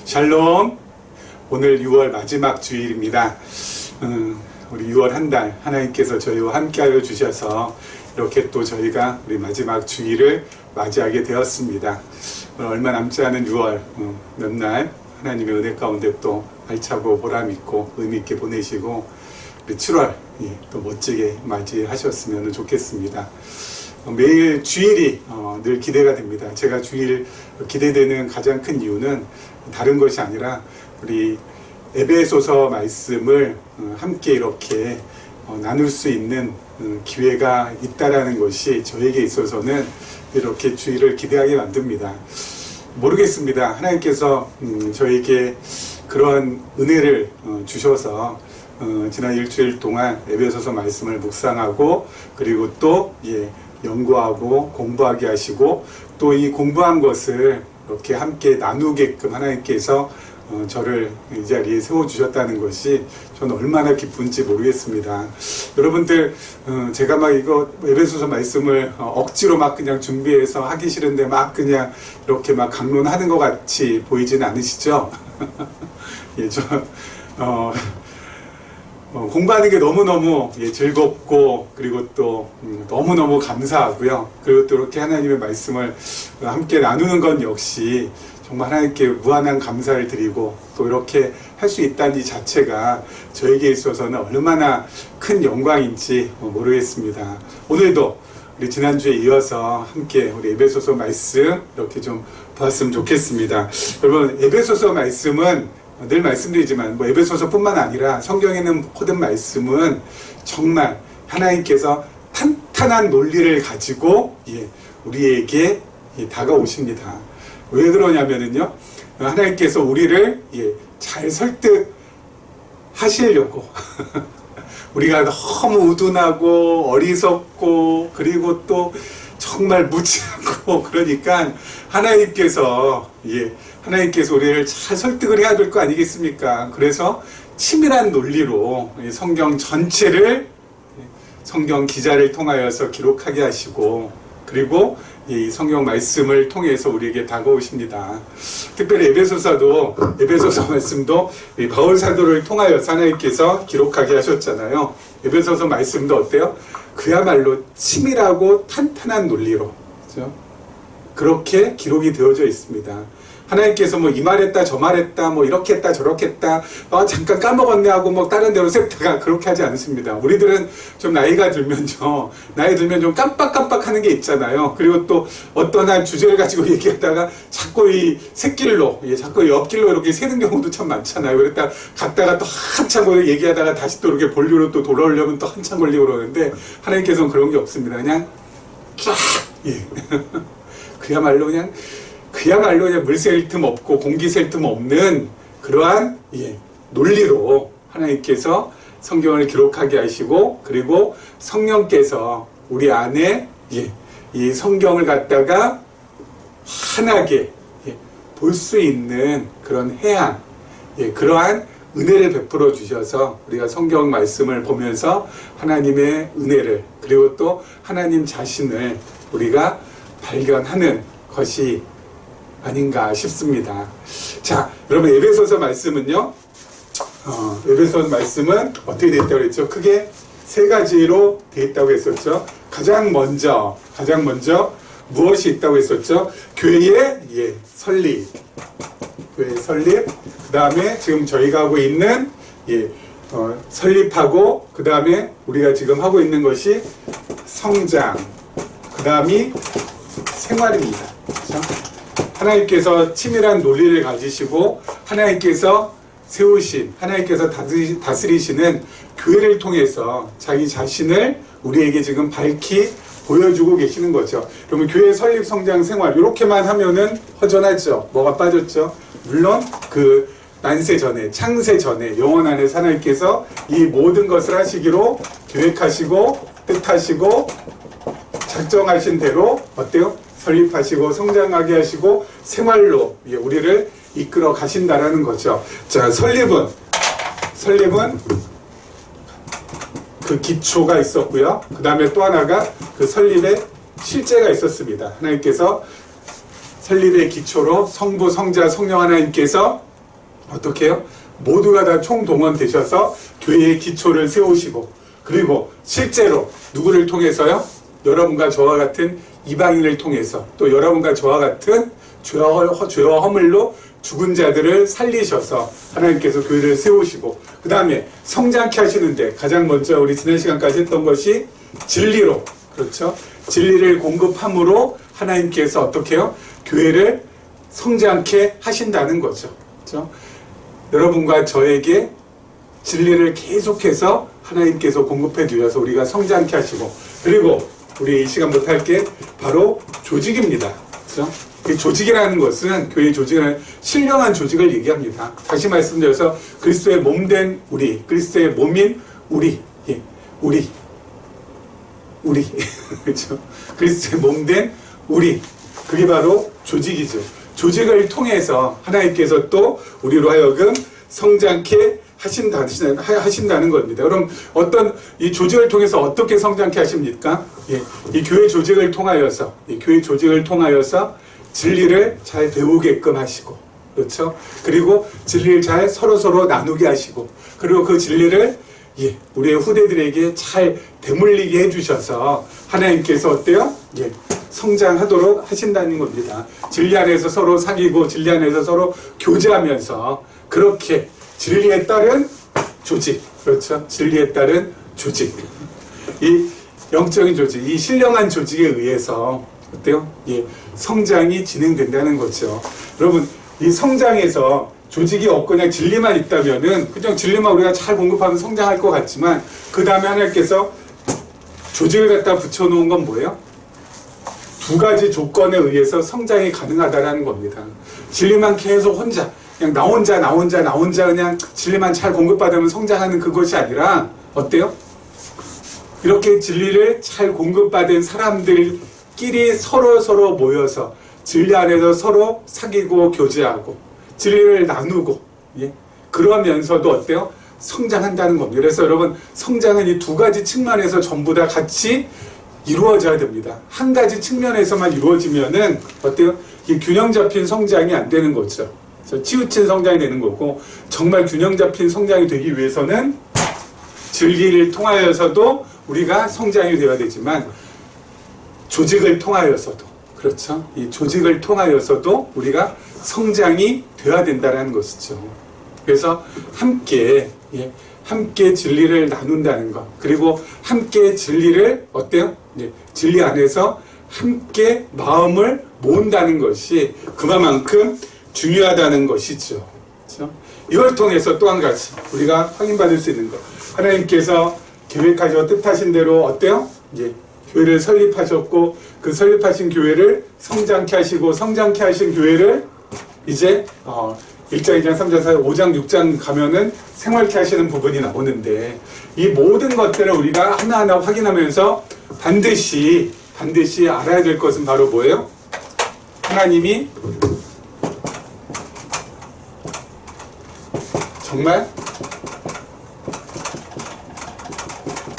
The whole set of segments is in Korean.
샬롬. 오늘 6월 마지막 주일입니다. 우리 6월 한 달 하나님께서 저희와 함께하여 주셔서 이렇게 또 저희가 우리 마지막 주일을 맞이하게 되었습니다. 얼마 남지 않은 6월 몇 날 하나님의 은혜 가운데 또 알차고 보람있고 의미있게 보내시고 우리 7월 또 멋지게 맞이하셨으면 좋겠습니다. 매일 주일이 늘 기대가 됩니다. 제가 주일 기대되는 가장 큰 이유는 다른 것이 아니라 우리 에베소서 말씀을 함께 이렇게 나눌 수 있는 기회가 있다라는 것이 저에게 있어서는 이렇게 주일을 기대하게 만듭니다. 모르겠습니다. 하나님께서 저에게 그런 은혜를 주셔서 지난 일주일 동안 에베소서 말씀을 묵상하고 그리고 또 연구하고 공부하게 하시고 또 이 공부한 것을 이렇게 함께 나누게끔 하나님께서 저를 이 자리에 세워주셨다는 것이 저는 얼마나 기쁜지 모르겠습니다. 여러분들 제가 막 이거 에베소서 말씀을 억지로 막 그냥 준비해서 하기 싫은데 막 그냥 이렇게 막 강론하는 것 같이 보이지는 않으시죠? 공부하는 게 너무너무 즐겁고 그리고 또 너무너무 감사하고요. 그리고 또 이렇게 하나님의 말씀을 함께 나누는 건 역시 정말 하나님께 무한한 감사를 드리고 또 이렇게 할 수 있다는 이 자체가 저에게 있어서는 얼마나 큰 영광인지 모르겠습니다. 오늘도 우리 지난주에 이어서 함께 우리 에베소서 말씀 이렇게 좀 보았으면 좋겠습니다. 여러분, 에베소서 말씀은 늘 말씀드리지만 에베소서뿐만 아니라 성경에 있는 모든 말씀은 정말 하나님께서 탄탄한 논리를 가지고 우리에게 다가오십니다. 왜 그러냐면은요, 하나님께서 우리를 잘 설득하시려고 우리가 너무 우둔하고 어리석고 그리고 또 정말 무지하고 그러니까 하나님께서 우리를 잘 설득을 해야 될 거 아니겠습니까? 그래서 치밀한 논리로 성경 전체를 성경 기자를 통하여서 기록하게 하시고 그리고 이 성경 말씀을 통해서 우리에게 다가오십니다. 특별히 에베소서 말씀도 바울 사도를 통하여서 하나님께서 기록하게 하셨잖아요. 에베소서 말씀도 어때요? 그야말로 치밀하고 탄탄한 논리로, 그렇죠? 그렇게 기록이 되어져 있습니다. 하나님께서 이 말했다 저 말했다 이렇게 했다 저렇게 했다 잠깐 까먹었네 하고 다른 데로 샜다가 그렇게 하지 않습니다. 우리들은 좀 나이가 들면 좀 깜빡깜빡하는 게 있잖아요. 그리고 또 어떤 한 주제를 가지고 얘기하다가 자꾸 이 샛길로 자꾸 이 옆길로 이렇게 새는 경우도 참 많잖아요. 그랬다 갔다가 또 한참 얘기하다가 다시 또 이렇게 본류로 또 돌아오려면 또 한참 걸리고 그러는데 하나님께서는 그런 게 없습니다. 그냥 쫙 그야말로 그냥 물 셀 틈 없고 공기 셀 틈 없는 그러한 논리로 하나님께서 성경을 기록하게 하시고 그리고 성령께서 우리 안에 이 성경을 갖다가 환하게 볼 수 있는 그런 해안 그러한 은혜를 베풀어 주셔서 우리가 성경 말씀을 보면서 하나님의 은혜를 그리고 또 하나님 자신을 우리가 발견하는 것이 아닌가 싶습니다. 자, 여러분 에베소서 말씀은요. 에베소서 말씀은 어떻게 되어 있다고 했죠? 크게 세 가지로 되어 있다고 했었죠. 가장 먼저 무엇이 있다고 했었죠? 교회의 설립. 교회의 설립. 그 다음에 지금 저희가 하고 있는 설립하고 그 다음에 우리가 지금 하고 있는 것이 성장. 그 다음이 생활입니다. 그렇죠? 하나님께서 치밀한 논리를 가지시고 하나님께서 세우신 하나님께서 다스리시는 교회를 통해서 자기 자신을 우리에게 지금 밝히 보여주고 계시는 거죠. 그러면 교회 설립 성장 생활 이렇게만 하면은 허전하죠. 뭐가 빠졌죠? 물론 그 난세 전에 창세 전에 영원 안에서 하나님께서 이 모든 것을 하시기로 계획하시고 뜻하시고 작정하신 대로 어때요? 설립하시고 성장하게 하시고 생활로 우리를 이끌어 가신다라는 거죠. 자, 설립은 그 기초가 있었고요. 그 다음에 또 하나가 그 설립의 실제가 있었습니다. 하나님께서 설립의 기초로 성부, 성자, 성령 하나님께서 어떻게 해요? 모두가 다 총동원되셔서 교회의 기초를 세우시고, 그리고 실제로 누구를 통해서요? 여러분과 저와 같은 이방인을 통해서, 또 여러분과 저와 같은 죄와 허물로 죽은 자들을 살리셔서 하나님께서 교회를 세우시고, 그 다음에 성장케 하시는데 가장 먼저 우리 지난 시간까지 했던 것이 진리로, 그렇죠? 진리를 공급함으로 하나님께서 어떻게 해요? 교회를 성장케 하신다는 거죠. 그렇죠? 여러분과 저에게 진리를 계속해서 하나님께서 공급해 주셔서 우리가 성장케 하시고, 그리고 우리 이 시간부터 할 게 바로 조직입니다. 그렇죠? 이 조직이라는 것은, 교회 조직은 신령한 조직을 얘기합니다. 다시 말씀드려서 그리스도의 몸된 우리, 그리스도의 몸인 우리, 우리 그렇죠? 그리스도의 몸된 우리, 그게 바로 조직이죠. 조직을 통해서 하나님께서 또 우리로 하여금 성장케 하신다는 겁니다. 그럼 어떤 이 조직을 통해서 어떻게 성장케 하십니까? 이 교회 조직을 통하여서, 진리를 잘 배우게끔 하시고, 그렇죠? 그리고 진리를 잘 서로 나누게 하시고, 그리고 그 진리를 우리의 후대들에게 잘 대물리게 해주셔서 하나님께서 어때요? 성장하도록 하신다는 겁니다. 진리 안에서 서로 사귀고, 진리 안에서 서로 교제하면서, 그렇게 진리에 따른 조직, 그렇죠? 진리에 따른 조직, 이 영적인 조직, 이 신령한 조직에 의해서 어때요? 성장이 진행된다는 거죠. 여러분, 이 성장에서 조직이 없고 그냥 진리만 있다면은 그냥 진리만 우리가 잘 공급하면 성장할 것 같지만, 그 다음에 하나님께서 조직을 갖다 붙여놓은 건 뭐예요? 두 가지 조건에 의해서 성장이 가능하다는 겁니다. 진리만 계속 혼자, 그냥 나 혼자 그냥 진리만 잘 공급받으면 성장하는 그것이 아니라 어때요? 이렇게 진리를 잘 공급받은 사람들끼리 서로 모여서 진리 안에서 서로 사귀고 교제하고 진리를 나누고, 그러면서도 어때요? 성장한다는 겁니다. 그래서 여러분, 성장은 이 두 가지 측면에서 전부 다 같이 이루어져야 됩니다. 한 가지 측면에서만 이루어지면은 어때요? 이 균형 잡힌 성장이 안 되는 거죠. 치우친 성장이 되는 거고, 정말 균형 잡힌 성장이 되기 위해서는 진리를 통하여서도 우리가 성장이 되어야 되지만, 조직을 통하여서도, 그렇죠? 이 조직을 통하여서도 우리가 성장이 되어야 된다는 것이죠. 그래서 함께 진리를 나눈다는 것, 그리고 함께 진리를 어때요? 진리 안에서 함께 마음을 모은다는 것이 그만큼 중요하다는 것이죠. 그렇죠? 이걸 통해서 또 한 가지 우리가 확인받을 수 있는 것, 하나님께서 계획하셔 뜻하신 대로 어때요? 교회를 설립하셨고, 그 설립하신 교회를 성장케 하시고, 성장케 하신 교회를 이제 1장, 2장, 3장, 4장, 5장, 6장 가면은 생활케 하시는 부분이 나오는데, 이 모든 것들을 우리가 하나하나 확인하면서 반드시 알아야 될 것은 바로 뭐예요? 하나님이 정말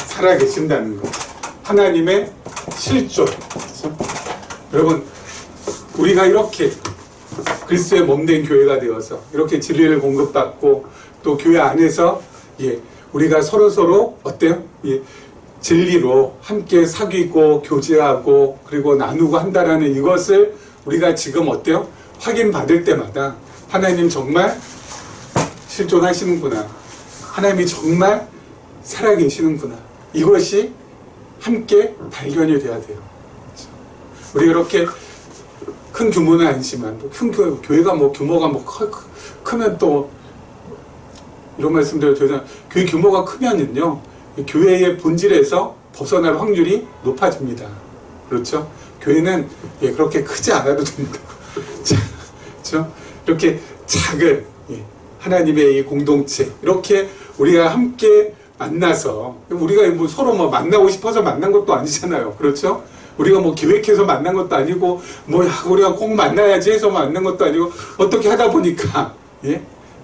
살아계신다는 것, 하나님의 실존. 그렇죠? 여러분, 우리가 이렇게 그리스도의 몸된 교회가 되어서 이렇게 진리를 공급받고, 또 교회 안에서 우리가 서로 어때요? 진리로 함께 사귀고 교제하고 그리고 나누고 한다라는 이것을 우리가 지금 어때요? 확인받을 때마다 하나님 정말 실존하시는구나, 하나님이 정말 살아계시는구나, 이것이 함께 발견이 돼야 돼요. 우리 이렇게 큰 규모는 아니지만, 큰 교회가 규모가 크면 또 이런 말씀드려도 되잖아요. 교회 규모가 크면은요, 교회의 본질에서 벗어날 확률이 높아집니다. 그렇죠? 교회는 그렇게 크지 않아도 됩니다. 그렇죠? 이렇게 작은 하나님의 이 공동체, 이렇게 우리가 함께 만나서, 우리가 서로 만나고 싶어서 만난 것도 아니잖아요. 그렇죠? 우리가 계획해서 만난 것도 아니고, 우리가 꼭 만나야지 해서 만난 것도 아니고, 어떻게 하다 보니까,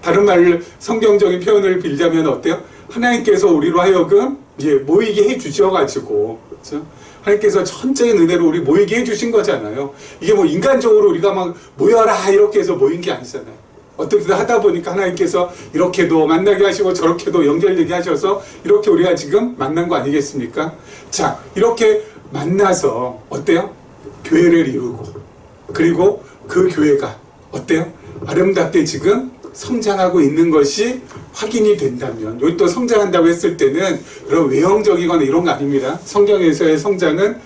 다른 말을, 성경적인 표현을 빌자면 어때요? 하나님께서 우리로 하여금, 모이게 해 주셔가지고, 그렇죠? 하나님께서 천적인 은혜로 우리 모이게 해 주신 거잖아요. 이게 인간적으로 우리가 모여라, 이렇게 해서 모인 게 아니잖아요. 어떻게든 하다 보니까 하나님께서 이렇게도 만나게 하시고 저렇게도 연결되게 하셔서 이렇게 우리가 지금 만난 거 아니겠습니까? 자, 이렇게 만나서 어때요? 교회를 이루고, 그리고 그 교회가 어때요? 아름답게 지금 성장하고 있는 것이 확인이 된다면, 여기 또 성장한다고 했을 때는 그런 외형적이거나 이런 거 아닙니다. 성경에서의 성장은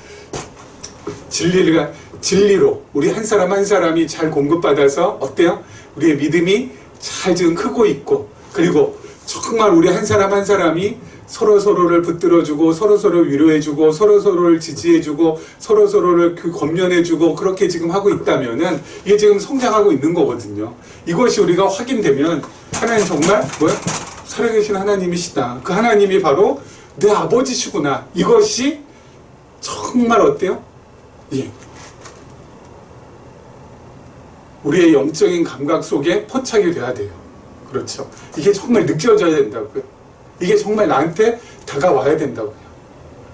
진리로 우리 한 사람 한 사람이 잘 공급받아서 어때요? 우리의 믿음이 잘 지금 크고 있고, 그리고 정말 우리 한 사람 한 사람이 서로서로를 붙들어주고 서로서로를 위로해주고 서로서로를 지지해주고 서로서로를 권면해주고 그렇게 지금 하고 있다면은 이게 지금 성장하고 있는 거거든요. 이것이 우리가 확인되면 하나님 정말 뭐야? 살아계신 하나님이시다. 그 하나님이 바로 내 아버지시구나. 이것이 정말 어때요? 예. 우리의 영적인 감각 속에 포착이 돼야 돼요. 그렇죠. 이게 정말 느껴져야 된다고요. 이게 정말 나한테 다가와야 된다고요.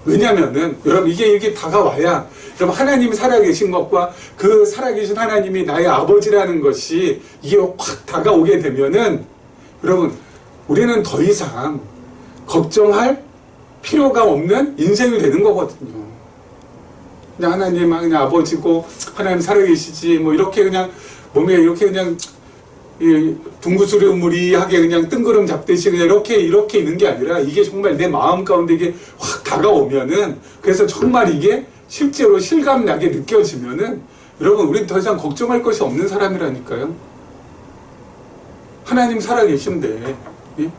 왜냐면은, 여러분, 이게 다가와야, 여러분, 하나님이 살아계신 것과 그 살아계신 하나님이 나의 아버지라는 것이 이게 확 다가오게 되면은, 여러분, 우리는 더 이상 걱정할 필요가 없는 인생이 되는 거거든요. 그냥 하나님, 그냥 아버지고, 하나님 살아계시지, 뭐, 이렇게 그냥, 몸에 이렇게 그냥, 둥구스름무리하게 그냥 뜬구름 잡듯이 그냥 이렇게 있는 게 아니라 이게 정말 내 마음 가운데 이게 확 다가오면은, 그래서 정말 이게 실제로 실감나게 느껴지면은, 여러분, 우린 더 이상 걱정할 것이 없는 사람이라니까요. 하나님 살아계신데, 예?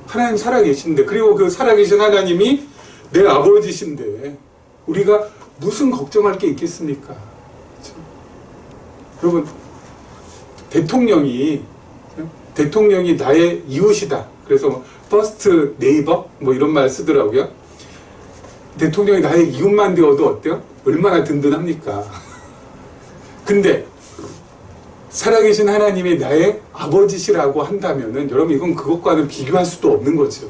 하나님 살아계신데, 그리고 그 살아계신 하나님이 내 아버지신데, 우리가 무슨 걱정할 게 있겠습니까? 그렇죠? 여러분, 대통령이 나의 이웃이다. 그래서 퍼스트 네이버 뭐 이런 말 쓰더라고요. 대통령이 나의 이웃만 되어도 어때요? 얼마나 든든합니까? 근데 살아계신 하나님이 나의 아버지시라고 한다면은, 여러분, 이건 그것과는 비교할 수도 없는 거죠.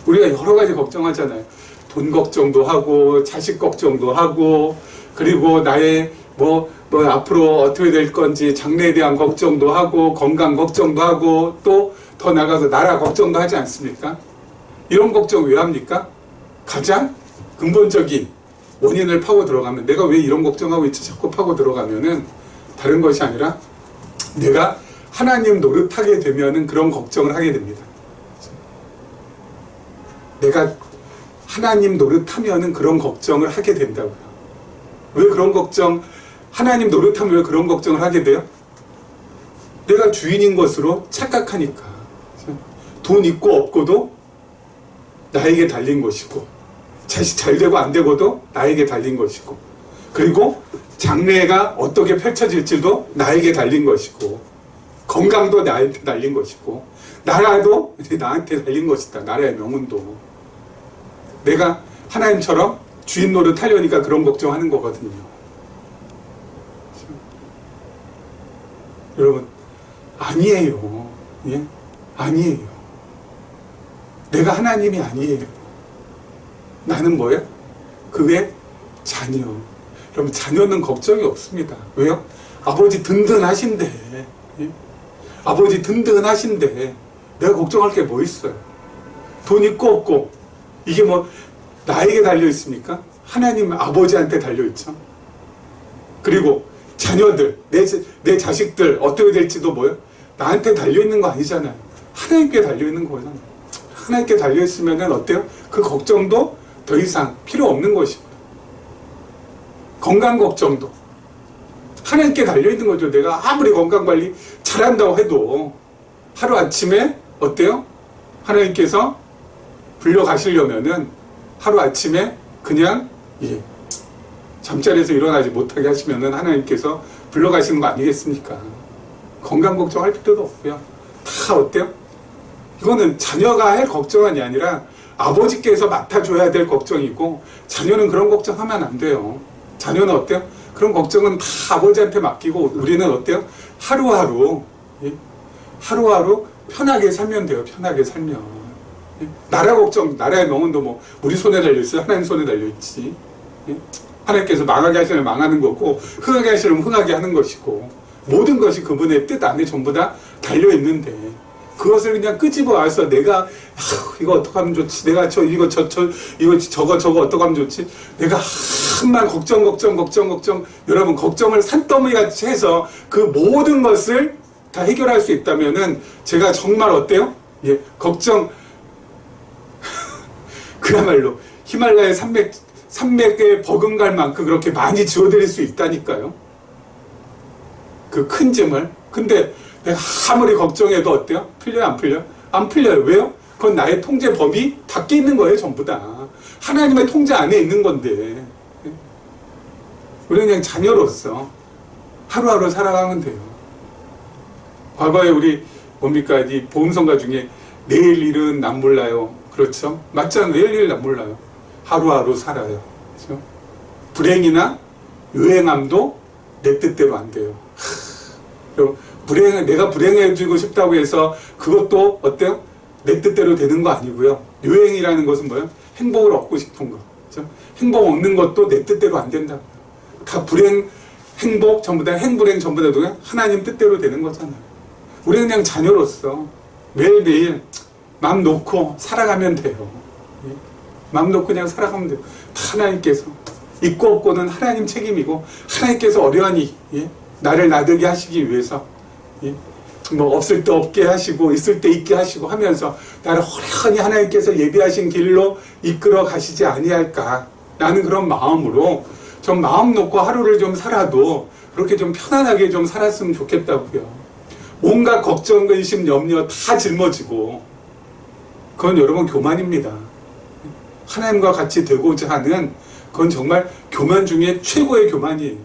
우리가 여러 가지 걱정하잖아요. 돈 걱정도 하고, 자식 걱정도 하고, 그리고 나의 뭐 앞으로 어떻게 될 건지 장래에 대한 걱정도 하고, 건강 걱정도 하고, 또 더 나가서 나라 걱정도 하지 않습니까? 이런 걱정 왜 합니까? 가장 근본적인 원인을 파고 들어가면, 내가 왜 이런 걱정하고 있지 자꾸 파고 들어가면은 다른 것이 아니라 내가 하나님 노릇하게 되면은 그런 걱정을 하게 됩니다. 내가 하나님 노릇하면은 그런 걱정을 하게 된다고요. 왜 그런 걱정, 하나님 노릇하면 왜 그런 걱정을 하게 돼요? 내가 주인인 것으로 착각하니까. 돈 있고 없고도 나에게 달린 것이고, 자식 잘 되고 안 되고도 나에게 달린 것이고, 그리고 장래가 어떻게 펼쳐질지도 나에게 달린 것이고, 건강도 나한테 달린 것이고, 나라도 나한테 달린 것이다. 나라의 명운도. 내가 하나님처럼 주인 노릇 하려니까 그런 걱정하는 거거든요. 여러분, 아니에요. 예? 아니에요. 내가 하나님이 아니에요. 나는 뭐예요? 그의 자녀. 여러분, 자녀는 걱정이 없습니다. 왜요? 아버지 든든하신데, 예? 아버지 든든하신데 내가 걱정할 게 뭐 있어요? 돈 있고 없고, 이게 뭐 나에게 달려 있습니까? 하나님 아버지한테 달려 있죠. 그리고 자녀들, 내 자식들 어떻게 될지도 뭐예요? 나한테 달려 있는 거 아니잖아요. 하나님께 달려 있는 거잖아요. 하나님께 달려 있으면은 어때요? 그 걱정도 더 이상 필요 없는 것이고요. 건강 걱정도 하나님께 달려 있는 거죠. 내가 아무리 건강 관리 잘한다고 해도 하루 아침에 어때요? 하나님께서 불려가시려면은 하루 아침에 그냥 잠자리에서 일어나지 못하게 하시면은 하나님께서 불러가시는 거 아니겠습니까? 건강 걱정할 필요도 없고요. 다 어때요? 이거는 자녀가 할 걱정이 아니라 아버지께서 맡아줘야 될 걱정이고, 자녀는 그런 걱정하면 안 돼요. 자녀는 어때요? 그런 걱정은 다 아버지한테 맡기고, 우리는 어때요? 하루하루 편하게 살면 돼요. 편하게 살면. 나라 걱정, 나라의 명운도 뭐 우리 손에 달려있어요? 하나님 손에 달려있지. 하나님께서 망하게 하시면 망하는 거고, 흥하게 하시면 흥하게 하는 것이고, 모든 것이 그분의 뜻 안에 전부 다 달려있는데 그것을 그냥 끄집어 와서 내가 이거 어떻게 하면 좋지, 내가 이거 저거 어떻게 하면 좋지, 내가 한만 걱정 여러분 걱정을 산더미 같이 해서 그 모든 것을 다 해결할 수 있다면은 제가 정말 어때요? 예, 걱정 그야말로 히말라야 산맥에 버금갈 만큼 그렇게 많이 지어드릴 수 있다니까요. 그 큰 짐을. 근데 내가 아무리 걱정해도 어때요? 풀려요? 안 풀려요? 안 풀려요. 왜요? 그건 나의 통제 범위 밖에 있는 거예요. 전부 다. 하나님의 통제 안에 있는 건데 우리는 그냥 자녀로서 하루하루 살아가면 돼요. 과거에 우리 뭡니까? 이 보험성가 중에 내일 일은 난 몰라요. 그렇죠? 맞잖아요. 내일 일은 난 몰라요. 하루하루 살아요. 그렇죠? 불행이나 유행함도 내 뜻대로 안 돼요. 내가 불행해지고 싶다고 해서 그것도 어때요? 내 뜻대로 되는 거 아니고요. 유행이라는 것은 뭐예요? 행복을 얻고 싶은 거. 그렇죠? 행복 얻는 것도 내 뜻대로 안 된다. 다 불행, 행복 전부 다 행불행 전부 다 하나님 뜻대로 되는 거잖아요. 우리는 그냥 자녀로서 매일매일 마음 놓고 살아가면 돼요. 마음 놓고 그냥 살아가면 돼요. 하나님께서 있고 없고는 하나님 책임이고 하나님께서 어려하니 나를 나들게 하시기 위해서 뭐 없을 때 없게 하시고 있을 때 있게 하시고 하면서 나를 호련히 하나님께서 예비하신 길로 이끌어 가시지 아니할까 라는 그런 마음으로 좀 마음 놓고 하루를 좀 살아도 그렇게 좀 편안하게 좀 살았으면 좋겠다고요. 온갖 걱정, 근심, 염려 다 짊어지고 그건 여러분 교만입니다. 하나님과 같이 되고자 하는 그건 정말 교만 중에 최고의 교만이에요.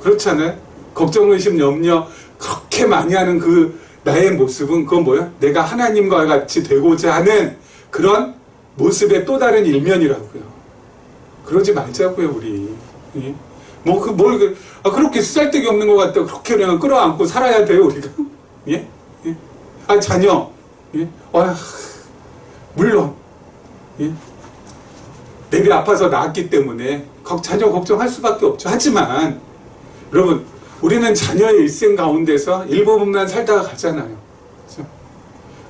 그렇잖아요. 걱정, 의심, 염려 그렇게 많이 하는 그 나의 모습은 그건 뭐야? 내가 하나님과 같이 되고자 하는 그런 모습의 또 다른 일면이라고요. 그러지 말자고요, 우리. 그렇게 쓰잘데기 없는 것 같다고 그렇게 그냥 끌어안고 살아야 돼요, 우리가. 예? 예? 자녀. 예? 물론. 예? 내비 아파서 낳았기 때문에 자녀 걱정할 수밖에 없죠. 하지만 여러분 우리는 자녀의 일생 가운데서 일부분만 살다가 가잖아요. 그렇죠?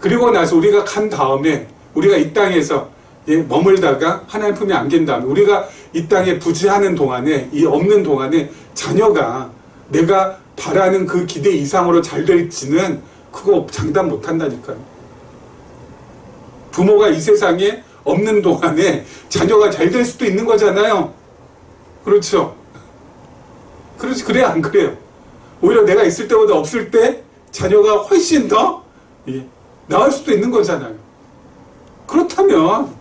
그리고 나서 우리가 간 다음에 우리가 이 땅에서 머물다가 하나님 품에 안긴 다음에 우리가 이 땅에 부지하는 동안에 이 없는 동안에 자녀가 내가 바라는 그 기대 이상으로 잘 될지는 그거 장담 못 한다니까요. 부모가 이 세상에 없는 동안에 자녀가 잘 될 수도 있는 거잖아요. 그렇죠? 그래 안 그래요? 오히려 내가 있을 때보다 없을 때 자녀가 훨씬 더 나을 수도 있는 거잖아요. 그렇다면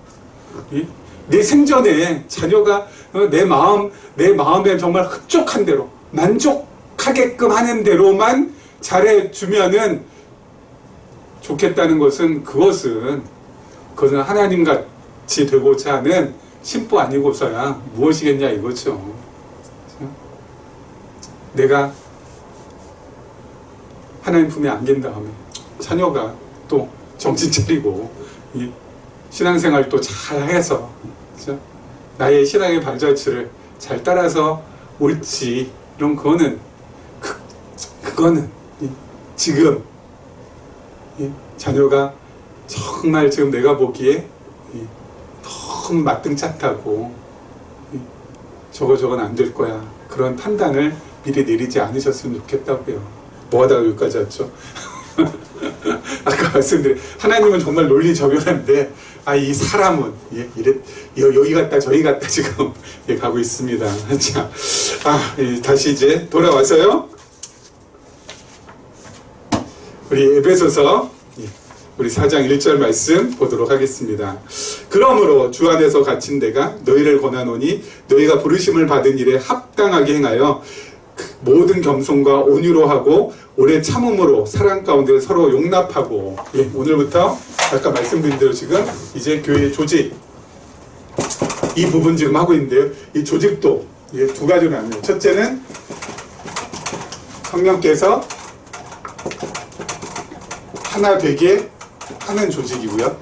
내 생전에 자녀가 내 마음에 정말 흡족한 대로 만족하게끔 하는 대로만 잘해주면은 좋겠다는 것은 그것은 하나님 같이 되고자 하는 심보 아니고서야 무엇이겠냐 이거죠. 내가 하나님 품에 안긴 다음에 자녀가 또 정신 차리고 신앙생활 또 잘해서 그렇죠? 나의 신앙의 발자취를 잘 따라서 옳지 이런 그거는 지금 자녀가 정말 지금 내가 보기에 너무 마땅찮다고 저건 안 될 거야 그런 판단을 미리 내리지 않으셨으면 좋겠다고요. 뭐하다가 여기까지 왔죠? 아까 말씀드린 하나님은 정말 논리정연한데 이 사람은 여기 갔다 저기 갔다 지금 가고 있습니다. 자, 다시 이제 돌아와서요. 우리 에베소서 우리 4장 1절 말씀 보도록 하겠습니다. 그러므로 주 안에서 갇힌 내가 너희를 권하노니 너희가 부르심을 받은 일에 합당하게 행하여 모든 겸손과 온유로 하고 오래 참음으로 사랑 가운데 서로 용납하고 오늘부터 아까 말씀드린 대로 지금 이제 교회의 조직 이 부분 지금 하고 있는데요. 이 조직도 두 가지로 나뉘어요. 첫째는 성령께서 하나 되게 하는 조직이고요.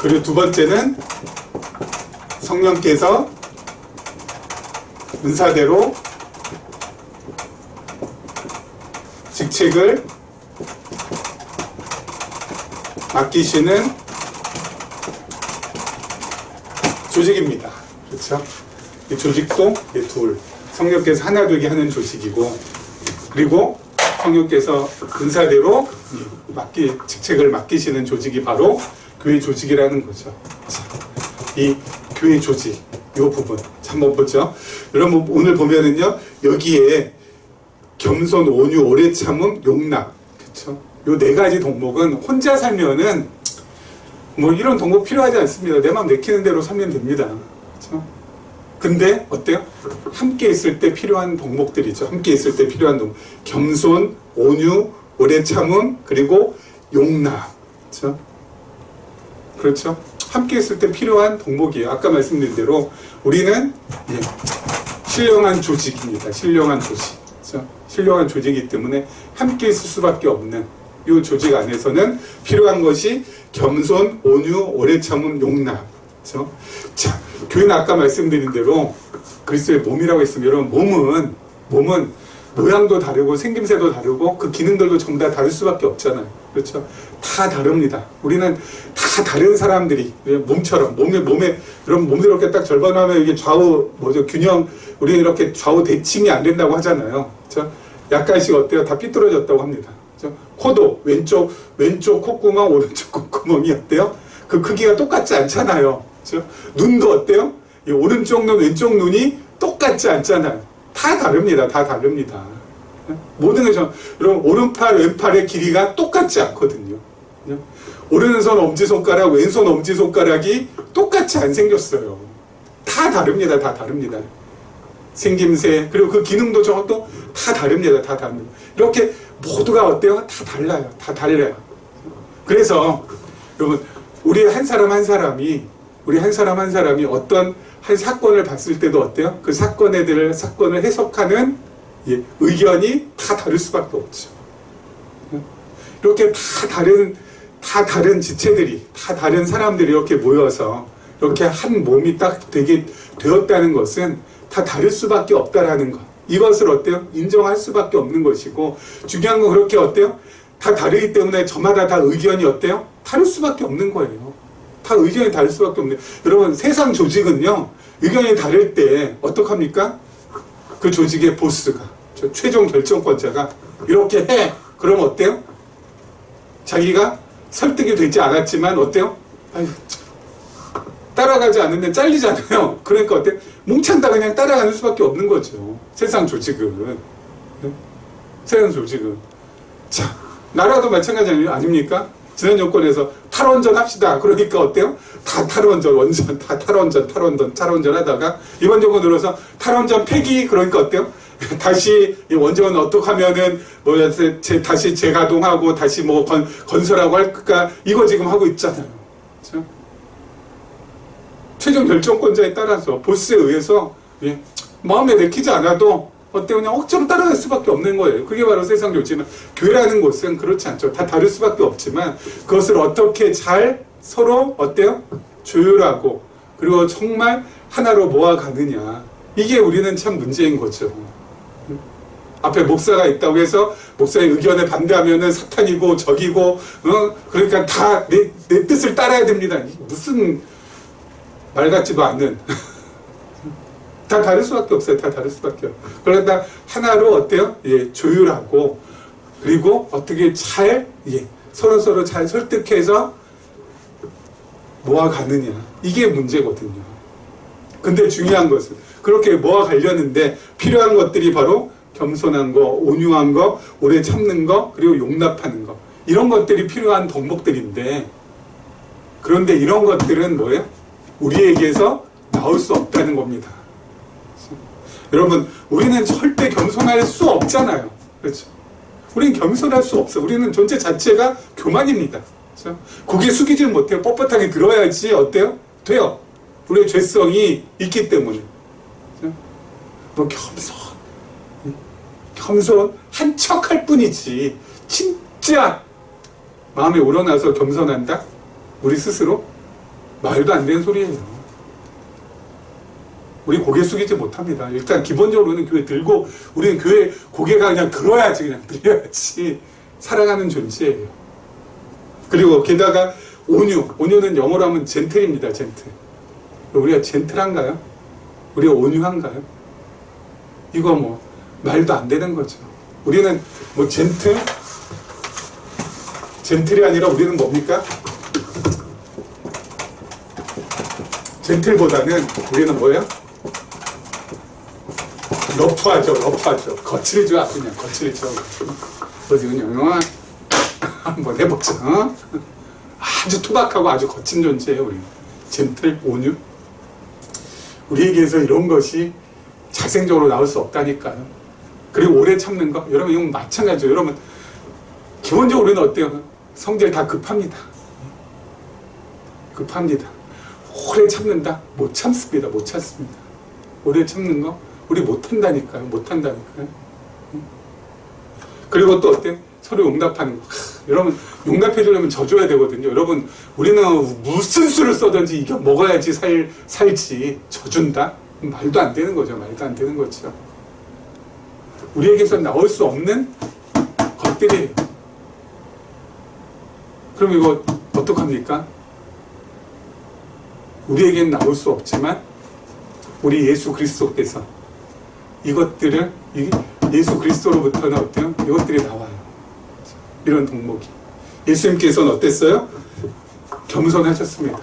그리고 두 번째는 성령께서 은사대로 직책을 맡기시는 조직입니다. 그렇죠? 이 조직도 둘, 성령께서 하나 되게 하는 조직이고, 그리고 성령께서 은사대로 직책을 맡기시는 조직이 바로 교회 조직이라는 거죠. 자, 이 교회 조직, 이 부분 한번 보죠. 여러분 오늘 보면은요, 여기에 겸손, 온유, 오래 참음, 용납, 그렇죠? 요 네 가지 덕목은 혼자 살면은 뭐 이런 덕목 필요하지 않습니다. 내 마음 내키는 대로 살면 됩니다. 그렇죠? 근데 어때요? 함께 있을 때 필요한 덕목들이죠. 함께 있을 때 필요한 덕목. 겸손, 온유, 오래 참음, 그리고 용납. 그렇죠? 그렇죠? 함께 있을 때 필요한 덕목이에요. 아까 말씀드린 대로 우리는 신령한 조직입니다. 신령한 조직. 그렇죠? 신령한 조직이기 때문에 함께 있을 수밖에 없는 이 조직 안에서는 필요한 것이 겸손, 온유, 오래 참음, 용납. 그렇죠? 자, 교회는 아까 말씀드린 대로 그리스도의 몸이라고 했으면, 여러분 몸은 모양도 다르고 생김새도 다르고 그 기능들도 전부 다 다를 수밖에 없잖아요. 그렇죠? 다 다릅니다. 우리는 다 다른 사람들이 몸처럼 몸에 여러분 몸이 이렇게 딱 절반하면 이게 좌우 균형, 우리는 이렇게 좌우 대칭이 안 된다고 하잖아요. 그렇죠? 약간씩 어때요? 다 삐뚤어졌다고 합니다. 그렇죠? 코도 왼쪽 콧구멍, 오른쪽 콧구멍이 어때요? 그 크기가 똑같지 않잖아요. 그렇죠? 눈도 어때요? 이 오른쪽 눈, 왼쪽 눈이 똑같지 않잖아요. 다 다릅니다. 다 다릅니다. 모든 게 여러분 오른팔, 왼팔의 길이가 똑같지 않거든요. 오른손 엄지손가락, 왼손 엄지손가락이 똑같이 안 생겼어요. 다 다릅니다. 다 다릅니다. 생김새, 그리고 그 기능도 저것도 다 다릅니다. 다 다릅니다. 이렇게 모두가 어때요? 다 달라요. 다 달라요. 그래서 여러분 우리 한 사람 한 사람이 어떤 한 사건을 봤을 때도 어때요? 그 사건을 해석하는 의견이 다 다를 수밖에 없죠. 이렇게 다 다른 지체들이, 다 다른 사람들이 이렇게 모여서 이렇게 한 몸이 딱 되게 되었다는 것은 다 다를 수밖에 없다라는 것. 이것을 어때요? 인정할 수밖에 없는 것이고, 중요한 건 그렇게 어때요? 다 다르기 때문에 저마다 다 의견이 어때요? 다를 수밖에 없는 거예요. 다 의견이 다를 수밖에 없는. 여러분 세상 조직은요, 의견이 다를 때 어떡합니까? 그 조직의 보스가, 최종 결정권자가 이렇게 해. 그럼 어때요? 자기가 설득이 되지 않았지만 어때요? 아유, 따라가지 않으면 잘리잖아요. 그러니까 어때요? 뭉찬다 그냥 따라가는 수밖에 없는 거죠. 세상 조직은. 세상 조직은. 자, 나라도 마찬가지 아닙니까? 지난 정권에서 탈원전 합시다. 그러니까 어때요? 다 탈원전 하다가 이번 정권 들어서 탈원전 폐기. 그러니까 어때요? 다시 원전 어떻게 하면은 다시 재가동하고 다시 건설하고 할까? 이거 지금 하고 있잖아요. 그렇죠? 최종 결정권자에 따라서 보스에 의해서 마음에 내키지 않아도 어때요? 그냥 억지로 따라갈 수밖에 없는 거예요. 그게 바로 세상 조직은. 교회라는 곳은 그렇지 않죠. 다 다를 수밖에 없지만 그것을 어떻게 잘 서로 어때요? 조율하고 그리고 정말 하나로 모아가느냐. 이게 우리는 참 문제인 거죠. 앞에 목사가 있다고 해서 목사의 의견에 반대하면은 사탄이고 적이고 그러니까 다 내 뜻을 따라야 됩니다. 무슨 말 같지도 않는. 다 다를 수밖에 없어요. 다 다를 수밖에 없어요. 그러다 하나로 어때요? 조율하고 그리고 어떻게 잘 서로 잘 설득해서 모아가느냐. 이게 문제거든요. 근데 중요한 것은 그렇게 모아가려는데 필요한 것들이 바로 겸손한 거, 온유한 거, 오래 참는 거, 그리고 용납하는 거. 이런 것들이 필요한 덕목들인데 그런데 이런 것들은 뭐예요? 우리에게서 나올 수 없다는 겁니다. 여러분, 우리는 절대 겸손할 수 없잖아요. 그렇죠? 우리는 겸손할 수 없어. 우리는 존재 자체가 교만입니다. 그렇죠? 고개 숙이질 못해요. 뻣뻣하게 들어야지 어때요? 돼요. 우리의 죄성이 있기 때문에. 그렇죠? 뭐 겸손한 척 할 뿐이지 진짜 마음에 우러나서 겸손한다? 우리 스스로? 말도 안 되는 소리예요. 우리 고개 숙이지 못합니다. 일단 기본적으로는 교회 들고, 우리는 교회 고개가 그냥 들어야지, 그냥 들려야지 살아가는 존재예요. 그리고 게다가 온유는 영어로 하면 젠틀입니다. 젠틀. 우리가 젠틀한가요? 우리가 온유한가요? 이거 뭐 말도 안 되는 거죠. 우리는 뭐 젠틀이 아니라 우리는 뭡니까? 젠틀보다는 우리는 뭐예요? 러프하죠. 거칠죠. 그냥 거칠죠. 어디 그냥 한번 해보자. 아주 투박하고 아주 거친 존재예요. 우리는 젠틀, 온유. 우리에게서 이런 것이 자생적으로 나올 수 없다니까요. 그리고 오래 참는 거, 여러분 이건 마찬가지예요. 여러분 기본적으로 우리는 어때요? 성질 다 급합니다. 오래 참는다? 못 참습니다. 오래 참는 거 우리 못한다니까요. 그리고 또 어때요? 서로 용납하는 거. 여러분 용납해 주려면 져줘야 되거든요. 여러분 우리는 무슨 수를 써든지 이겨 먹어야지 살지. 져준다? 말도 안 되는 거죠. 우리에게서 나올 수 없는 것들이에요. 그럼 이거 어떡합니까? 우리에게는 나올 수 없지만 우리 예수 그리스도께서 이것들을 예수 그리스도로부터는 어때요? 이것들이 나와요. 이런 덕목이. 예수님께서는 어땠어요? 겸손하셨습니다.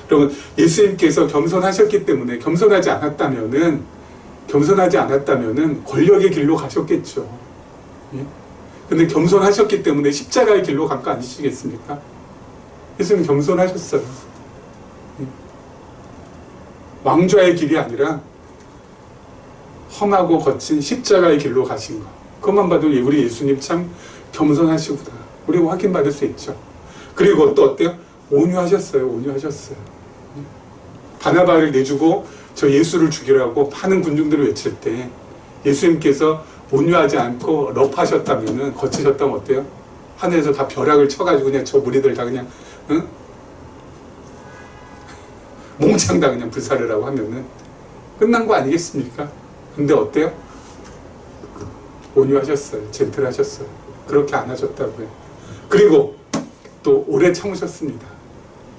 여러분 예수님께서 겸손하셨기 때문에 겸손하지 않았다면은 권력의 길로 가셨겠죠. 예? 근데 겸손하셨기 때문에 십자가의 길로 간 거 아니시겠습니까? 예수님 겸손하셨어요. 예? 왕좌의 길이 아니라 험하고 거친 십자가의 길로 가신 거. 그것만 봐도 우리 예수님 참 겸손하시구나. 우리 확인받을 수 있죠. 그리고 또 어때요? 온유하셨어요. 바나바를 내주고 저 예수를 죽이라고 많은 군중들을 외칠 때 예수님께서 온유하지 않고 러프하셨다면은, 거치셨다면 어때요? 하늘에서 다 벼락을 쳐가지고 그냥 저 무리들 다 그냥 몽창 다 그냥 불사르라고 하면은 끝난 거 아니겠습니까? 근데 어때요? 온유하셨어요. 젠틀하셨어요. 그렇게 안 하셨다고요. 그리고 또 오래 참으셨습니다.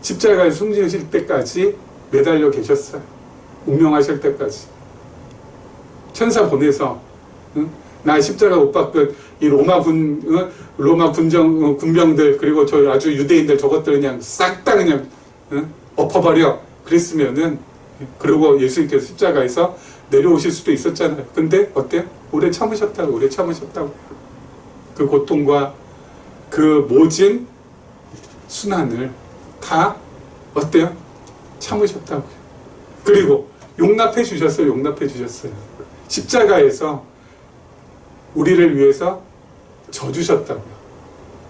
십자가에 숨지실 때까지 매달려 계셨어요. 운명하실 때까지. 천사 보내서 나 십자가 못 박은 이 로마 군병들 그리고 저 아주 유대인들 저것들 그냥 싹 다 그냥 엎어버려 그랬으면은, 그리고 예수님께서 십자가에서 내려오실 수도 있었잖아요. 근데 어때요? 오래 참으셨다고. 그 고통과 그 모진 순환을 다 어때요? 참으셨다고요. 그리고 용납해 주셨어요. 십자가에서 우리를 위해서 져주셨다고요.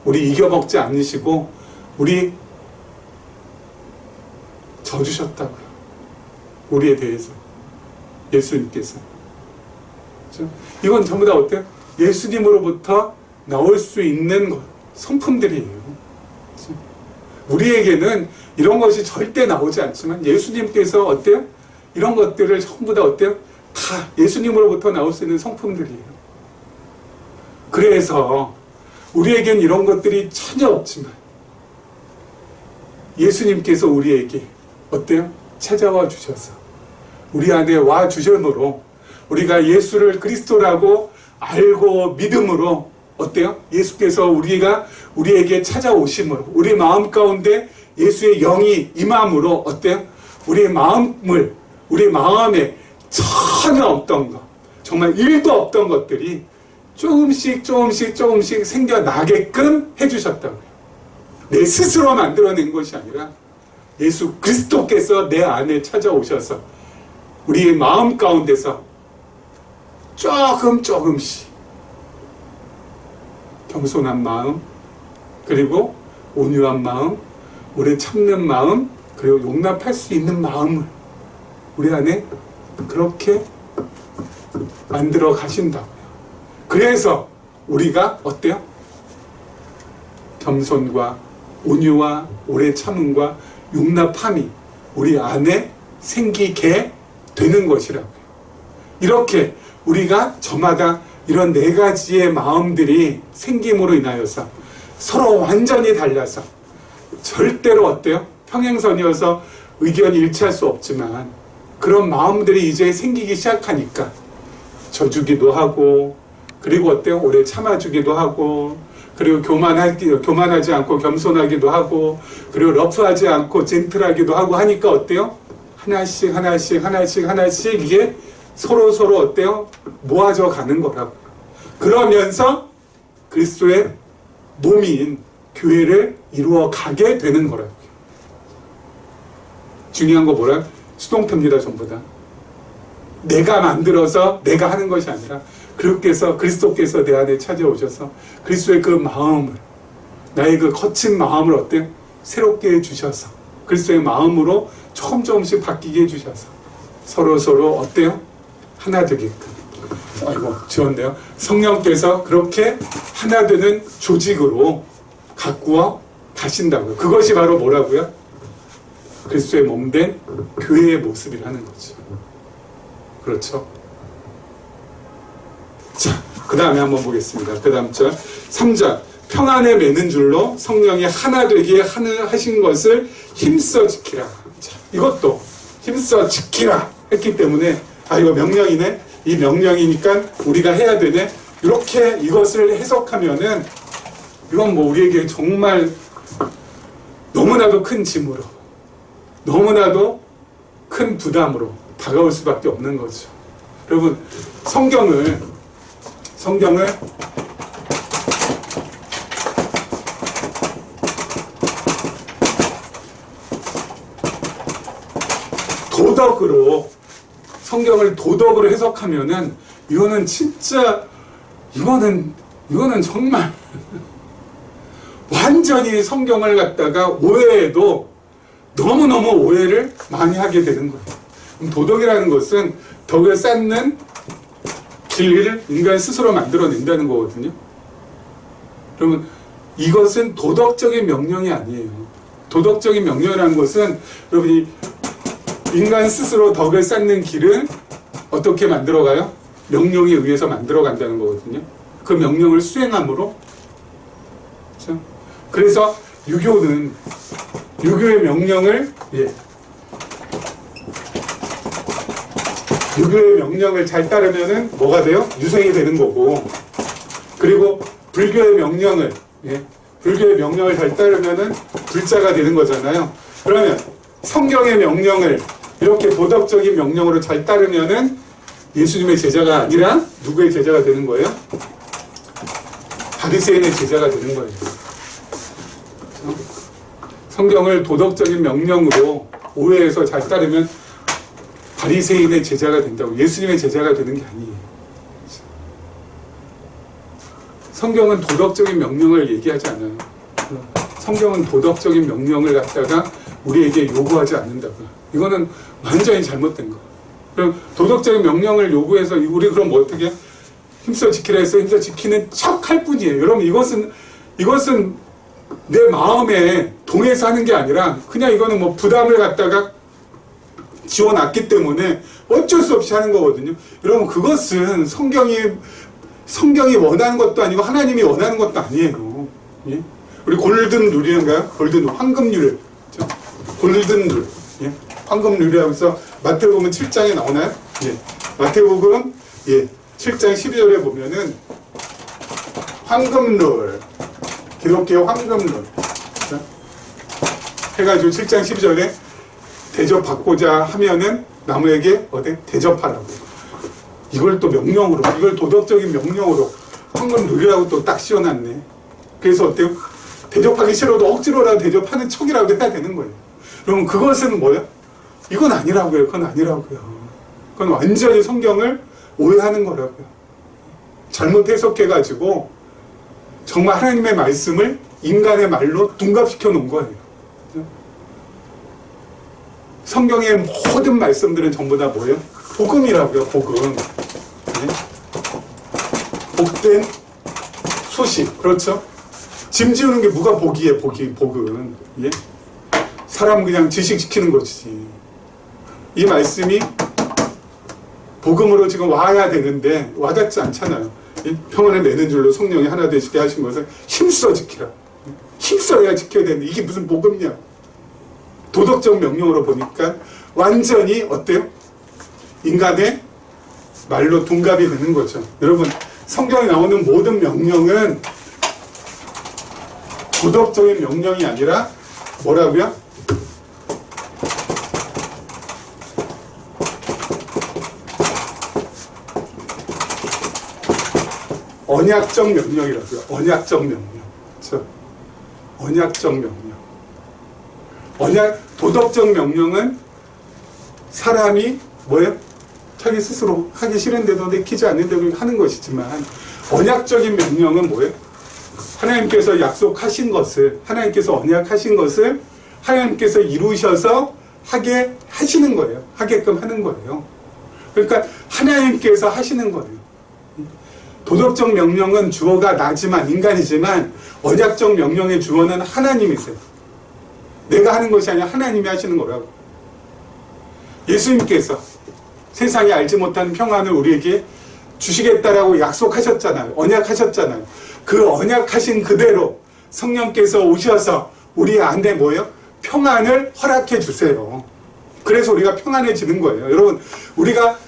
우리 이겨먹지 않으시고 우리 져주셨다고요. 우리에 대해서 예수님께서. 그렇죠? 이건 전부 다 어때요? 예수님으로부터 나올 수 있는 성품들이에요. 그렇죠? 우리에게는 이런 것이 절대 나오지 않지만 예수님께서 어때요? 이런 것들을 전부 다 어때요? 다 예수님으로부터 나올 수 있는 성품들이에요. 그래서 우리에겐 이런 것들이 전혀 없지만 예수님께서 우리에게 어때요? 찾아와 주셔서 우리 안에 와 주심으로 우리가 예수를 그리스도라고 알고 믿음으로 어때요? 예수께서 우리에게 찾아오심으로 우리 마음 가운데 예수의 영이 임함으로 어때요? 우리 마음에 전혀 없던 것, 정말 1도 없던 것들이 조금씩 생겨나게끔 해주셨다고요. 내 스스로 만들어낸 것이 아니라 예수 그리스도께서 내 안에 찾아오셔서 우리 마음 가운데서 조금씩 겸손한 마음, 그리고 온유한 마음, 오래 참는 마음, 그리고 용납할 수 있는 마음을 우리 안에 그렇게 만들어 가신다고요. 그래서 우리가 어때요? 겸손과 온유와 오래 참음과 용납함이 우리 안에 생기게 되는 것이라고요. 이렇게 우리가 저마다 이런 네 가지의 마음들이 생김으로 인하여서 서로 완전히 달라서 절대로 어때요? 평행선이어서 의견이 일치할 수 없지만 그런 마음들이 이제 생기기 시작하니까 져주기도 하고, 그리고 어때요? 오래 참아주기도 하고, 그리고 교만하지 않고 겸손하기도 하고, 그리고 러프하지 않고 젠틀하기도 하고 하니까 어때요? 하나씩 이게 서로 어때요? 모아져 가는 거라고. 그러면서 그리스도의 몸인 교회를 이루어 가게 되는 거라고요. 중요한 거 뭐라? 수동태입니다, 전부 다. 내가 만들어서 내가 하는 것이 아니라 그리스도께서 내 안에 찾아오셔서 그리스도의 그 마음을, 나의 그 거친 마음을 어때요? 새롭게 해주셔서 그리스도의 마음으로 조금씩 바뀌게 해주셔서 서로 어때요? 하나 되게끔. 아이고, 지웠네요. 성령께서 그렇게 하나 되는 조직으로 가꾸어 가신다고요. 그것이 바로 뭐라고요? 그리스도의 몸된 교회의 모습이라는 거죠. 그렇죠? 자, 그 다음에 한번 보겠습니다. 그 다음 절 3절 평안에 매는 줄로 성령이 하나 되게 하신 것을 힘써 지키라. 자, 이것도 힘써 지키라 했기 때문에 이거 명령이네. 이 명령이니까 우리가 해야 되네. 이렇게 이것을 해석하면은 이건 뭐 우리에게 정말 너무나도 큰 짐으로, 너무나도 큰 부담으로 다가올 수밖에 없는 거죠. 여러분, 성경을 성경을 도덕으로 해석하면은 이거는 진짜 이거는 정말 완전히 성경을 갖다가 오해해도 너무너무 오해를 많이 하게 되는 거예요. 도덕이라는 것은 덕을 쌓는 길을 인간 스스로 만들어낸다는 거거든요. 그러면 이것은 도덕적인 명령이 아니에요. 도덕적인 명령이라는 것은 여러분이 인간 스스로 덕을 쌓는 길을 어떻게 만들어가요? 명령에 의해서 만들어간다는 거거든요. 그 명령을 수행함으로. 그렇죠? 그래서 유교의 명령을 유교의 명령을 잘 따르면은 뭐가 돼요? 유생이 되는 거고, 그리고 불교의 명령을 잘 따르면은 불자가 되는 거잖아요. 그러면 성경의 명령을 이렇게 도덕적인 명령으로 잘 따르면은 예수님의 제자가 아니라 누구의 제자가 되는 거예요? 바리새인의 제자가 되는 거예요. 성경을 도덕적인 명령으로 오해해서 잘 따르면 바리새인의 제자가 된다고. 예수님의 제자가 되는 게 아니에요. 성경은 도덕적인 명령을 얘기하지 않아요. 성경은 도덕적인 명령을 갖다가 우리에게 요구하지 않는다고요. 이거는 완전히 잘못된 거. 그럼 도덕적인 명령을 요구해서 우리 그럼 뭐 어떻게 힘써 지키라 해서 힘써 지키는 척 할 뿐이에요. 여러분, 이것은 내 마음에 동해서 하는 게 아니라 그냥 이거는 뭐 부담을 갖다가 지워놨기 때문에 어쩔 수 없이 하는 거거든요. 여러분, 그것은 성경이 원하는 것도 아니고 하나님이 원하는 것도 아니에요. 예? 우리 골든 룰인가요? 골든 황금 룰. 그렇죠? 골든 룰. 예? 황금 룰이라고 해서 마태복음 7장에 나오나요? 예. 마태복음 7장 12절에 보면은 황금 룰, 기독교 황금 룰. 그렇죠? 해가지고 7장 12절에 대접받고자 하면은 나무에게 대접하라고. 이걸 또 명령으로, 이걸 도덕적인 명령으로 황금 룰이라고 또 딱 씌워놨네. 그래서 어때요? 대접하기 싫어도 억지로라도 대접하는 척이라고 해야 되는 거예요. 그러면 그것은 뭐예요? 이건 아니라고요. 그건 아니라고요. 그건 완전히 성경을 오해하는 거라고요. 잘못 해석해가지고 정말 하나님의 말씀을 인간의 말로 둔갑시켜 놓은 거예요. 성경의 모든 말씀들은 전부 다 뭐예요? 복음이라고요. 복음. 복된 소식. 그렇죠? 짐 지우는 게 뭐가 복이에요? 복은. 예? 사람 그냥 지식시키는 거지. 이 말씀이 복음으로 지금 와야 되는데 와닿지 않잖아요. 이 평안을 내는 줄로 성령이 하나 되시게 하신 것을 힘써 지키라. 힘써야 지켜야 되는데 이게 무슨 복음이냐. 도덕적 명령으로 보니까 완전히 어때요? 인간의 말로 둔갑이 되는 거죠. 여러분, 성경에 나오는 모든 명령은 도덕적인 명령이 아니라 뭐라고요? 언약적 명령이라고요. 언약적 명령. 그렇죠? 언약적 명령. 도덕적 명령은 사람이 뭐예요? 자기 스스로 하기 싫은데도 내키지 않는데도 하는 것이지만, 언약적인 명령은 뭐예요? 하나님께서 약속하신 것을, 하나님께서 언약하신 것을 하나님께서 이루셔서 하게 하시는 거예요. 하게끔 하는 거예요. 그러니까 하나님께서 하시는 거예요. 도덕적 명령은 주어가 나지만, 인간이지만, 언약적 명령의 주어는 하나님이세요. 내가 하는 것이 아니라 하나님이 하시는 거라고. 예수님께서 세상에 알지 못하는 평안을 우리에게 주시겠다라고 약속하셨잖아요. 언약하셨잖아요. 그 언약하신 그대로 성령께서 오셔서 우리 안에 뭐예요? 평안을 허락해 주세요. 그래서 우리가 평안해지는 거예요. 여러분, 우리가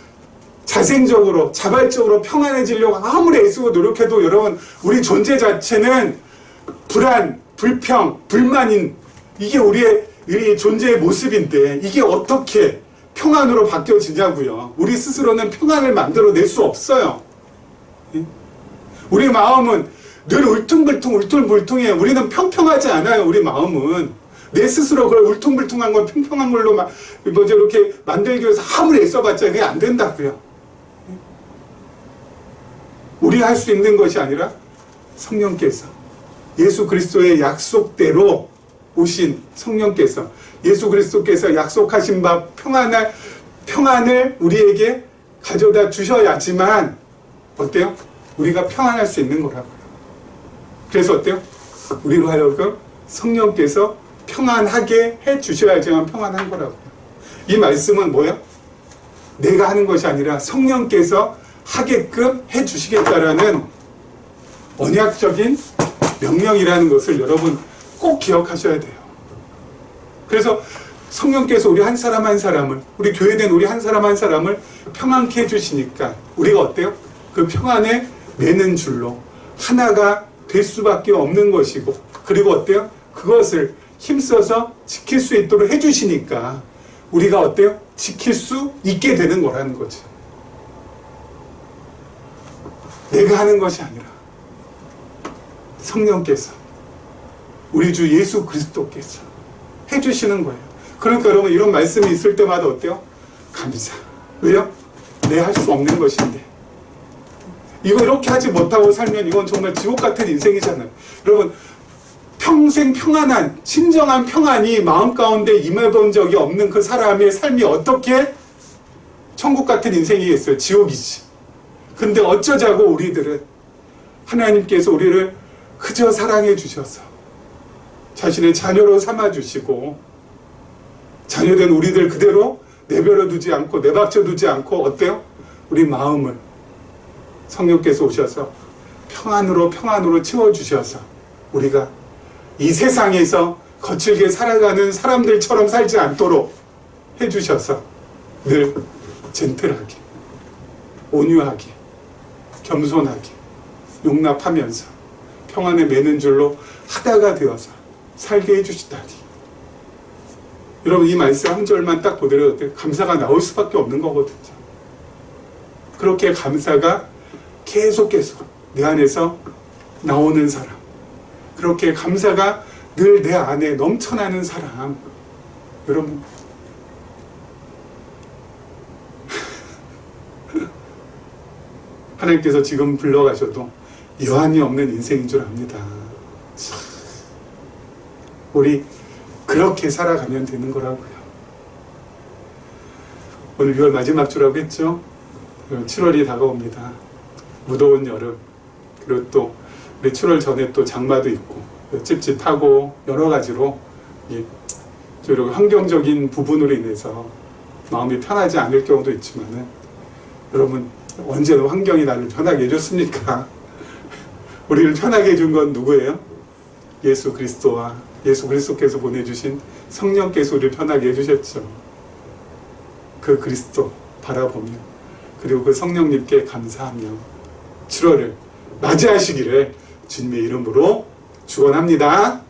자생적으로, 자발적으로 평안해지려고 아무리 애쓰고 노력해도 여러분, 우리 존재 자체는 불안, 불평, 불만인, 이게 우리의 존재의 모습인데 이게 어떻게 평안으로 바뀌어지냐고요. 우리 스스로는 평안을 만들어낼 수 없어요. 우리 마음은 늘 울퉁불퉁해. 우리는 평평하지 않아요. 우리 마음은 내 스스로 그걸 울퉁불퉁한 걸 평평한 걸로 이렇게 만들기 위해서 아무리 애써봤자 그게 안 된다고요. 우리 할 수 있는 것이 아니라 성령께서, 예수 그리스도의 약속대로 오신 성령께서, 예수 그리스도께서 약속하신 바 평안을 우리에게 가져다 주셔야지만 어때요? 우리가 평안할 수 있는 거라고요. 그래서 어때요? 우리로 하여금 성령께서 평안하게 해 주셔야지만 평안한 거라고요. 이 말씀은 뭐예요? 내가 하는 것이 아니라 성령께서 하게끔 해 주시겠다라는 언약적인 명령이라는 것을 여러분 꼭 기억하셔야 돼요. 그래서 성령께서 우리 한 사람 한 사람을, 우리 교회된 우리 한 사람 한 사람을 평안케 해주시니까 우리가 어때요? 그 평안에 매는 줄로 하나가 될 수밖에 없는 것이고, 그리고 어때요? 그것을 힘써서 지킬 수 있도록 해주시니까 우리가 어때요? 지킬 수 있게 되는 거라는 거죠. 내가 하는 것이 아니라 성령께서, 우리 주 예수 그리스도께서 해주시는 거예요. 그러니까 여러분, 이런 말씀이 있을 때마다 어때요? 감사. 왜요? 내 할 수 없는 것인데. 이거 이렇게 하지 못하고 살면 이건 정말 지옥 같은 인생이잖아요. 여러분, 평생 평안한, 진정한 평안이 마음 가운데 임해본 적이 없는 그 사람의 삶이 어떻게 천국 같은 인생이겠어요? 지옥이지. 근데 어쩌자고 우리들은 하나님께서 우리를 그저 사랑해 주셔서 자신의 자녀로 삼아주시고, 자녀된 우리들 그대로 내버려 두지 않고 내박쳐 두지 않고 어때요? 우리 마음을 성령께서 오셔서 평안으로 채워주셔서 우리가 이 세상에서 거칠게 살아가는 사람들처럼 살지 않도록 해주셔서 늘 젠틀하게, 온유하게, 겸손하게, 용납하면서 평안에 매는 줄로 하다가 되어서 살게 해주시다니. 여러분, 이 말씀 한 절만 딱 보더라도 감사가 나올 수밖에 없는 거거든요. 그렇게 감사가 계속 내 안에서 나오는 사람, 그렇게 감사가 늘 내 안에 넘쳐나는 사람, 여러분, 하나님께서 지금 불러가셔도 여한이 없는 인생인 줄 압니다. 우리 그렇게 살아가면 되는 거라고요. 오늘 6월 마지막 주라고 했죠. 7월이 다가옵니다. 무더운 여름, 그리고 또 우리 7월 전에 또 장마도 있고 찝찝하고 여러 가지로 환경적인 부분으로 인해서 마음이 편하지 않을 경우도 있지만은 여러분 언제나 환경이 나를 편하게 해줬습니까? 우리를 편하게 해준 건 누구예요? 예수 그리스도와 예수 그리스도께서 보내주신 성령께서 우리를 편하게 해주셨죠. 그 그리스도 바라보며 그리고 그 성령님께 감사하며 7월을 맞이하시기를 주님의 이름으로 축원합니다.